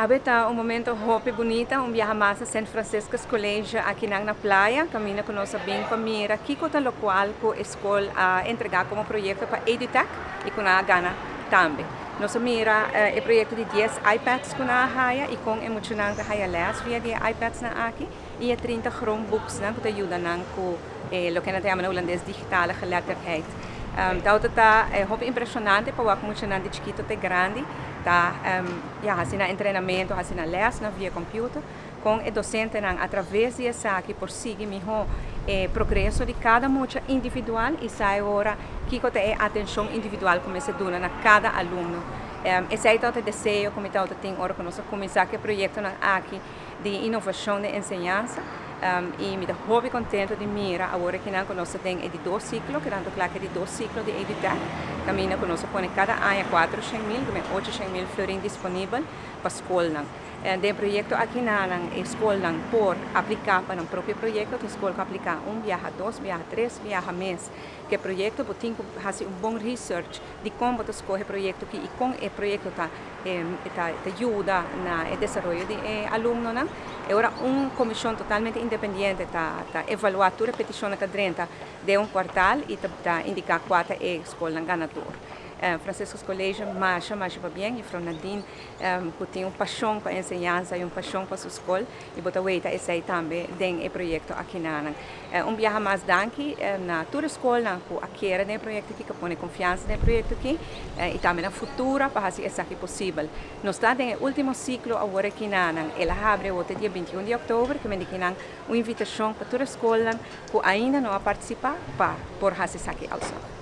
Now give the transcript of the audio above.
Habita un momento hope bonita, un viaje más a San Francisco's College aqui na praia, camina conosco bem com mira, que cota lo qual a escola a entregar como projeto para EduTech e com a Gana também. Nossa mira é projeto de 10 iPads com a haia e com emocionante haia les via de iPads na aqui e 30 Chromebooks na que ajuda com lo que nós chamamos holandês digitale geletterdheid. Dat é muito impressionante para o emocionante de chiquito até grande. Tá, assim, treinamento, assim, les na via computer, com o docente através dessa aqui por seguir melhor progresso de cada mocha individual e sai agora que é atenção individual como se dá na cada aluno. Esse é o desejo como tem agora conosco começar que projeto aqui de inovação de ensinança. E me dá muito contente de mirar agora que nós conosco tem de 2 ciclos, que nós claro de 2 ciclos de EduTech. Caminha conosco põe cada ano 400.000, também 800.000 florins disponível para a escola. O projeto aqui na escola por aplicar para o próprio projeto, a escola aplicar viaja 2, viaja 3, viaja mês. Que o projeto tem que fazer bom research de como escolher o projeto e como o projeto ajuda no desenvolvimento de alunos. Agora, comissão totalmente independente está evaluar toda a petição que dentro de quartal e está indicar qual é a escola ganadora. Francisco's College marcha bem e Nadine que tem paixão para a ensinança e paixão para a sua escola e bota weita esse também tem o projeto aqui na viaje mais danke na toda a escola que adquire o projeto aqui que põe confiança no projeto aqui e também na futura para fazer isso aqui possível. Nós estamos no último ciclo agora aqui ela abre o dia 21 de outubro que me diz uma invitação para toda a escola que ainda não participa para por fazer isso aqui also.